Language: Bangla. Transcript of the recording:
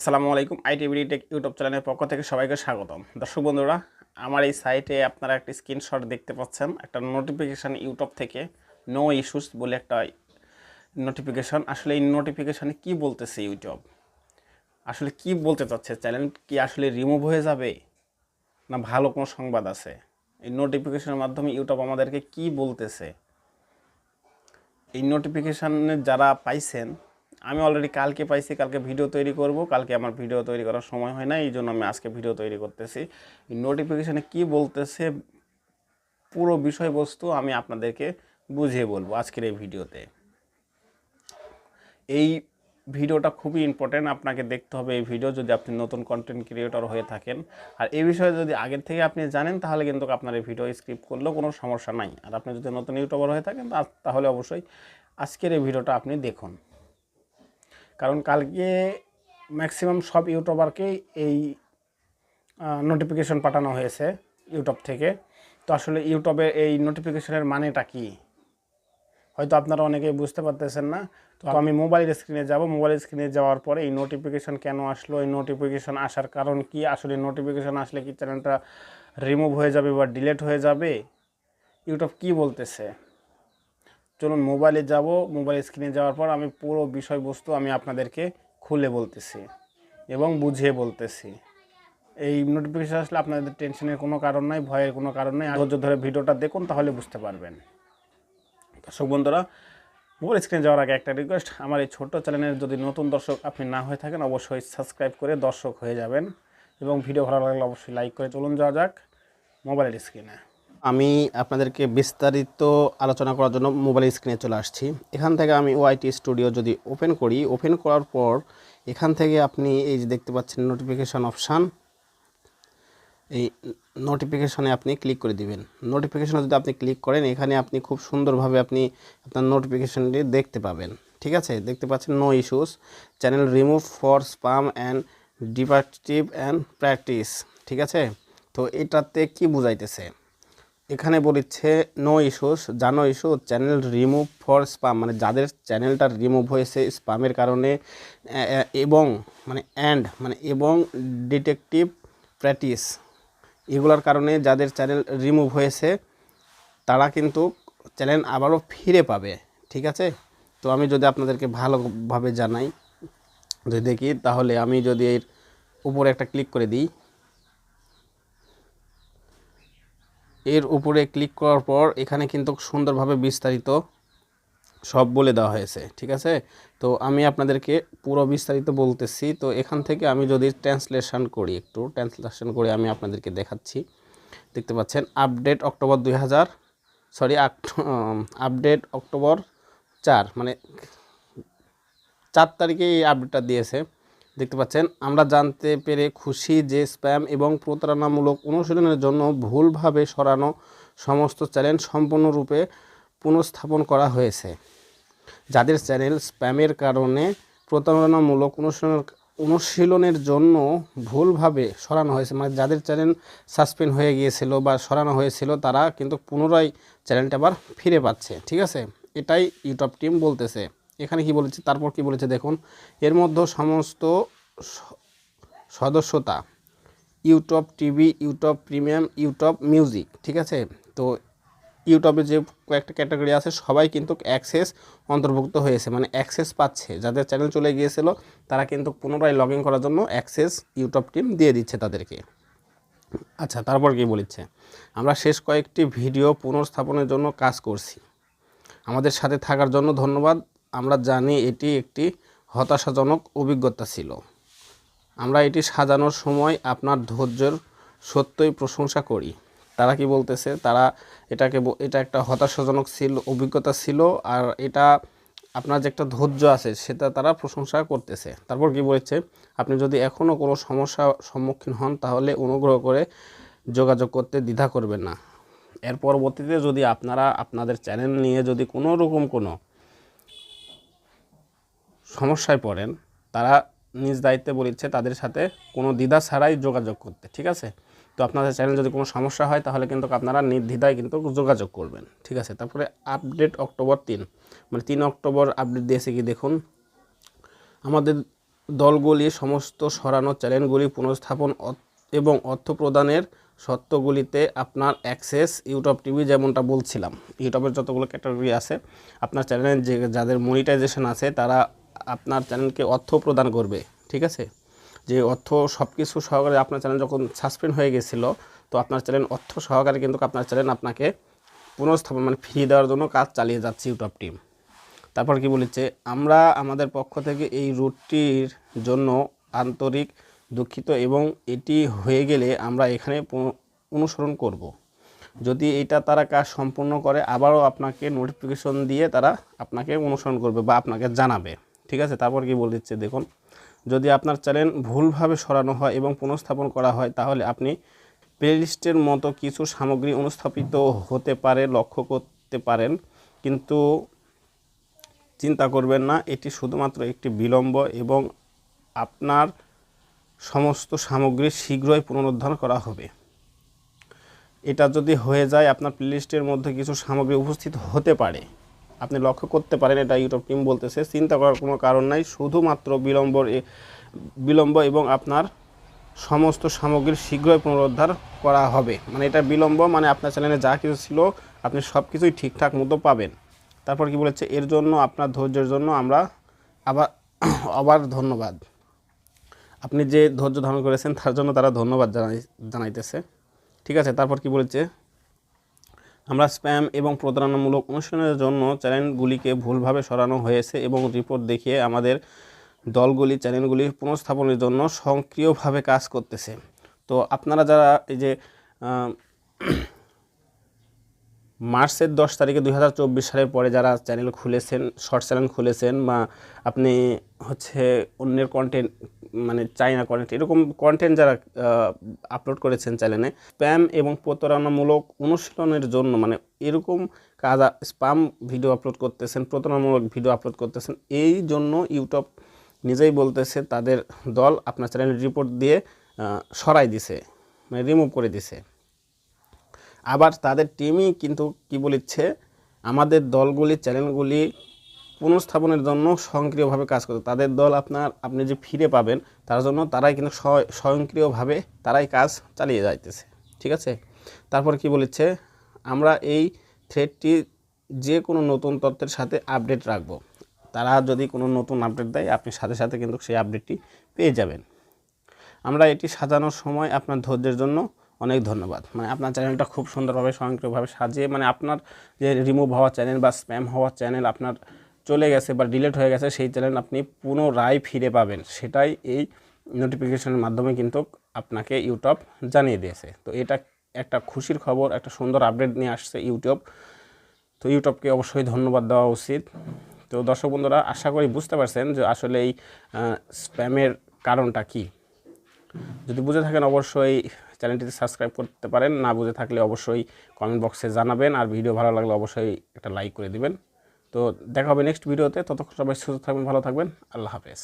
আসসালামু আলাইকুম। আইটিভিডি টেক ইউটিউব চ্যানেলের পক্ষ থেকে সবাইকে স্বাগতম। দর্শক বন্ধুরা, আমার এই সাইটে আপনারা একটা স্ক্রিনশট দেখতে পাচ্ছেন, একটা নোটিফিকেশান ইউটিউব থেকে নো ইস্যুস বলে একটা নোটিফিকেশান। আসলে এই নোটিফিকেশানে কি বলতেছে ইউটিউব, আসলে কি বলতে চাচ্ছে, চ্যানেল কি আসলে রিমুভ হয়ে যাবে না ভালো কোনো সংবাদ আছে? এই নোটিফিকেশানের মাধ্যমে ইউটিউব আমাদেরকে কি বলতেছে? এই নোটিফিকেশানে যারা পাইছেন, আমি অলরেডি কালকে পাইছি, কালকে ভিডিও তৈরি করব, কালকে আমার ভিডিও তৈরি করার সময় হয় না, এই জন্য আমি আজকে ভিডিও তৈরি করতেছি। এই নোটিফিকেশানে কি বলতেছে পুরো বিষয়বস্তু আমি আপনাদেরকে বুঝিয়ে বলবো আজকের এই ভিডিওতে। এই ভিডিওটা খুবই ইম্পর্টেন্ট, আপনাকে দেখতে হবে এই ভিডিও যদি আপনি নতুন কন্টেন্ট ক্রিয়েটর হয়ে থাকেন। আর এই বিষয়ে যদি আগের থেকে আপনি জানেন তাহলে কিন্তু আপনার এই ভিডিও স্কিপ করলেও কোনো সমস্যা নাই। আর আপনি যদি নতুন ইউটিউবার হয়ে থাকেন তাহলে অবশ্যই আজকের এই ভিডিওটা আপনি দেখুন, কারণ কালকে ম্যাক্সিমাম সব ইউটিউবারকেই এই নোটিফিকেশন পাঠানো হয়েছে ইউটিউব থেকে। তো আসলে ইউটিউবের এই নোটিফিকেশনের মানেটা কি হয়তো আপনারা অনেকেই বুঝতে পারতেছেন না। তো আমি মোবাইল স্ক্রিনে যাব, মোবাইল স্ক্রিনে যাওয়ার পরে এই নোটিফিকেশন কেন আসলো, এই নোটিফিকেশন আসার কারণ কি, আসলে নোটিফিকেশন আসলে কি চ্যানেলটা রিমুভ হয়ে যাবে বা ডিলিট হয়ে যাবে, ইউটিউব কি বলতেছে। চলুন মোবাইলে যাব, মোবাইল স্ক্রিনে যাওয়ার পর আমি পুরো বিষয়বস্তু আমি আপনাদেরকে খুলে বলতেছি এবং বুঝিয়ে বলতেছি। এই নোটিফিকেশন আসলে আপনাদের টেনশনের কোনো কারণ নাই, ভয়ের কোনো কারণ নাই। ধৈর্য ধরে ভিডিওটা দেখুন, তাহলে বুঝতে পারবেন। দর্শক বন্ধুরা, মোবাইল স্ক্রিনে যাওয়ার আগে একটা রিকোয়েস্ট, আমার এই ছোট্ট চ্যানেলের যদি নতুন দর্শক আপনি না হয়ে থাকেন অবশ্যই সাবস্ক্রাইব করে দর্শক হয়ে যাবেন এবং ভিডিও ভালো লাগলে অবশ্যই লাইক করে। চলুন যাওয়া যাক মোবাইলের স্ক্রিনে। আমি আপনাদেরকে বিস্তারিত আলোচনা করার জন্য মোবাইল স্ক্রিনে চলে আসছি। এখান থেকে আমি ওআইটি স্টুডিও যদি ওপেন করি, ওপেন করার পর এখান থেকে আপনি এই যে দেখতে পাচ্ছেন নোটিফিকেশান অপশান, এই নোটিফিকেশনে আপনি ক্লিক করে দিবেন। নোটিফিকেশনে যদি আপনি ক্লিক করেন, এখানে আপনি খুব সুন্দরভাবে আপনি আপনার নোটিফিকেশনটি দেখতে পাবেন। ঠিক আছে, দেখতে পাচ্ছেন no issues, channel remove for spam and deceptive and practice. ঠিক আছে, তো এটাতে কি বুঝাইতেছে, এখানে বলেছে নো ইস্যুস, জানো issue channel remove for spam, মানে যাদের চ্যানেলটা রিমুভ হয়েছে স্প্যামের কারণে এবং এবং ডিটেকটিভ প্র্যাকটিস এগুলোর কারণে যাদের চ্যানেল রিমুভ হয়েছে তারা কিন্তু চ্যানেল আবারও ফিরে পাবে। ঠিক আছে, তো আমি যদি আপনাদেরকে ভালোভাবে জানাই, যদি দেখি, তাহলে আমি যদি এর উপরে একটা ক্লিক করে দিই, এর উপরে ক্লিক করার পর এখানে কিন্তু সুন্দরভাবে বিস্তারিত সব বলে দেওয়া হয়েছে। ঠিক আছে, তো আমি আপনাদেরকে পুরো বিস্তারিত বলতেছি। তো এখান থেকে আমি যদি ট্রান্সলেশন করি, একটু ট্রান্সলেশন করে আমি আপনাদেরকে দেখাচ্ছি। দেখতে পাচ্ছেন আপডেট অক্টোবর আপডেট অক্টোবর 4, মানে 4 তারিখে এই আপডেটটা দিয়েছে। দেখতে পাচ্ছেন, আমরা জানতে পেরে খুশি যে স্প্যাম এবং প্রতারণামূলক অনুশীলনের জন্য ভুলভাবে সরানো সমস্ত চ্যানেল সম্পূর্ণরূপে পুনঃস্থাপন করা হয়েছে। যাদের চ্যানেল স্প্যামের কারণে প্রতারণামূলক অনুশীলনের জন্য ভুলভাবে সরানো হয়েছে, মানে যাদের চ্যানেল সাসপেন্ড হয়ে গিয়েছিল বা সরানো হয়েছিল তারা কিন্তু পুনরায় চ্যানেলটা আবার ফিরে পাচ্ছে। ঠিক আছে, এটাই ইউটিউব টিম বলতেছে। এখানে কি বলেছে, তারপর কি বলেছে দেখুন, এর মধ্যে সমস্ত সদস্যতা YouTube TV, YouTube premium, YouTube music. ঠিক আছে, তো ইউটিউবে যে কয়েকটা ক্যাটাগরি আছে সবাই কিন্তু অ্যাক্সেস অন্তর্ভুক্ত হয়েছে, মানে অ্যাক্সেস পাচ্ছে। যাদের চ্যানেল চলে গিয়েছিল তারা কিন্তু পুনরায় লগ ইন করার জন্য অ্যাক্সেস ইউটিউব টিম দিয়ে দিচ্ছে তাদেরকে। আচ্ছা, তারপর কি বলেছে, আমরা শেষ কয়েকটি ভিডিও পুনঃস্থাপনের জন্য কাজ করছি, আমাদের সাথে থাকার জন্য ধন্যবাদ। আমরা জানি এটি একটি হতাশাজনক অভিজ্ঞতা ছিল, আমরা এটি সাজানোর সময় আপনার ধৈর্যের সত্যই প্রশংসা করি। তারা কি বলতেছে, তারা এটা একটা হতাশাজনক অভিজ্ঞতা ছিল, আর এটা আপনার যে একটা ধৈর্য আছে সেটা তারা প্রশংসা করতেছে। তারপর কি বলেছে, আপনি যদি এখনও কোনো সমস্যার সম্মুখীন হন তাহলে অনুগ্রহ করে যোগাযোগ করতে দ্বিধা করবেন না। এর পরবর্তীতে যদি আপনারা আপনাদের চ্যানেল নিয়ে যদি কোনো রকম কোনো সমস্যায় পড়েন, তারা নিজ দায়িত্বে বলেছে তাদের সাথে কোনো দ্বিধা ছাড়াই যোগাযোগ করতে। ঠিক আছে, তো আপনাদের চ্যানেল যদি কোনো সমস্যা হয় তাহলে কিন্তু আপনারা নির্দ্বিধায় কিন্তু যোগাযোগ করবেন। ঠিক আছে, তারপরে আপডেট অক্টোবর 3, মানে 3 অক্টোবর আপডেট দিয়েছে কি দেখুন, আমাদের দলগুলি সমস্ত সরানো চ্যানেলগুলি পুনঃস্থাপন এবং অর্থ প্রদানের শর্তগুলিতে আপনার অ্যাক্সেস ইউটিউব টিভি, যেমনটা বলছিলাম ইউটিউবের যতগুলো ক্যাটাগরি আছে আপনার চ্যানেলের যে যাদের মনিটাইজেশন আছে তারা আপনার চ্যানেলকে অর্থ প্রদান করবে। ঠিক আছে, যে অর্থ সব কিছু সহকারে আপনার চ্যানেল যখন সাসপেন্ড হয়ে গেছিলো তো আপনার চ্যানেল অর্থ সহকারে কিন্তু আপনার চ্যানেল আপনাকে পুনঃস্থাপন মানে ফ্রি দেওয়ার জন্য কাজ চালিয়ে যাচ্ছে ইউটিউব টিম। তারপর কি বলেছে, আমরা আমাদের পক্ষ থেকে এই রুটটির জন্য আন্তরিক দুঃখিত এবং এটি হয়ে গেলে আমরা এখানে অনুসরণ করব। যদি এটা তারা কাজ সম্পূর্ণ করে আবারও আপনাকে নোটিফিকেশন দিয়ে তারা আপনাকে অনুসরণ করবে বা আপনাকে জানাবে। ঠিক আছে, তারপর কি বলেছে দেখুন, যদি আপনার চ্যানেল ভুলভাবে সরানো হয় এবং পুনঃস্থাপন করা হয় তাহলে আপনি প্লেলিস্টের মতো কিছু সামগ্রী অনুস্থাপিত হতে পারে লক্ষ্য করতে পারেন, কিন্তু চিন্তা করবেন না, এটি শুধুমাত্র একটি বিলম্ব এবং আপনার সমস্ত সামগ্রী শীঘ্রই পুনরুদ্ধার করা হবে। এটা যদি হয়ে যায় আপনার প্লেলিস্টের মধ্যে কিছু সামগ্রী উপস্থিত হতে পারে, আপনি লক্ষ্য করতে পারেন, এটা ইউটিউব টিম বলতেছে। চিন্তা করার কোনো কারণ নাই, শুধুমাত্র বিলম্ব এবং আপনার সমস্ত সামগ্রী শীঘ্রই পুনরুদ্ধার করা হবে। মানে এটা বিলম্ব মানে আপনার চ্যানেলে যা কিছু ছিল আপনি সব কিছুই ঠিকঠাক মতো পাবেন। তারপর কি বলেছে, এর জন্য আপনার ধৈর্যের জন্য আমরা আবার ধন্যবাদ। আপনি যে ধৈর্য ধারণ করেছেন তার জন্য তারা ধন্যবাদ জানাইতেছে। ঠিক আছে, তারপর কি বলেছে, আমরা স্প্যাম এবং প্রতারণামূলক অনুশীলনের জন্য চ্যানেলগুলিকে ভুলভাবে সরানো হয়েছে এবং রিপোর্ট দেখিয়ে আমাদের দলগুলি চ্যানেলগুলি পুনঃস্থাপনের জন্য সক্রিয়ভাবে কাজ করতেছে। তো আপনারা যারা এই যে মার্চের 10 তারিখে 2024 সালের পরে যারা চ্যানেল খুলেছেন, শর্ট চ্যানেল খুলেছেন বা আপনি হচ্ছে অন্যের কন্টেন্ট মানে চাইনা কন্টেন্ট এরকম কন্টেন্ট যারা আপলোড করেছেন চ্যানেলে, স্প্যাম এবং প্রতারণামূলক অনুশীলনের জন্য মানে এরকম কাজ স্প্যাম ভিডিও আপলোড করতেছেন, প্রতারণামূলক ভিডিও আপলোড করতেছেন, এই জন্য ইউটিউব নিজেই বলতেছে তাদের দল আপনার চ্যানেলের রিপোর্ট দিয়ে সরাই দিছে, মানে রিমুভ করে দিছে। আবার তাদের টিমই কিন্তু কি বলেছে, আমাদের দলগুলি চ্যানেলগুলি পুনঃস্থাপনের জন্য সক্রিয়ভাবে কাজ করতে। তাদের দল আপনি যে ফিরে পাবেন তার জন্য তারাই কিন্তু স্বয়ংক্রিয়ভাবে তারাই কাজ চালিয়ে যাইতেছে। ঠিক আছে, তারপর কি বলেছে, আমরা এই থ্রেডটি যে কোনো নতুন তথ্যের সাথে আপডেট রাখব। তারা যদি কোনো নতুন আপডেট দেয় আপনি সাথে সাথে কিন্তু সেই আপডেটটি পেয়ে যাবেন। আমরা এটি সাজানোর সময় আপনার ধৈর্যের জন্য অনেক ধন্যবাদ। মানে আপনার চ্যানেলটা খুব সুন্দরভাবে স্বয়ংক্রিয়ভাবে সাজিয়ে মানে আপনার যে রিমুভ হওয়া চ্যানেল বা স্প্যাম হওয়া চ্যানেল আপনার চলে গেছে বা ডিলিট হয়ে গেছে সেই চ্যানেল আপনি পুনরায় ফিরে পাবেন, সেটাই এই নোটিফিকেশনের মাধ্যমে কিন্তু আপনাকে ইউটিউব জানিয়ে দিয়েছে। তো এটা একটা খুশির খবর, একটা সুন্দর আপডেট নিয়ে আসছে ইউটিউব। তো ইউটিউবকে অবশ্যই ধন্যবাদ দেওয়া উচিত। তো দর্শক বন্ধুরা, আশা করি বুঝতে পারছেন যে আসলে এই স্প্যামের কারণটা কি। যদি বুঝে থাকেন অবশ্যই চ্যানেলটিতে সাবস্ক্রাইব করতে পারেন, না বুঝে থাকলে অবশ্যই কমেন্ট বক্সে জানাবেন, আর ভিডিও ভালো লাগলে অবশ্যই একটা লাইক করে দিবেন। তো দেখা হবে নেক্সট ভিডিওতে, ততক্ষণ সবাই সুস্থ থাকবেন, ভালো থাকবেন, আল্লাহ হাফেজ।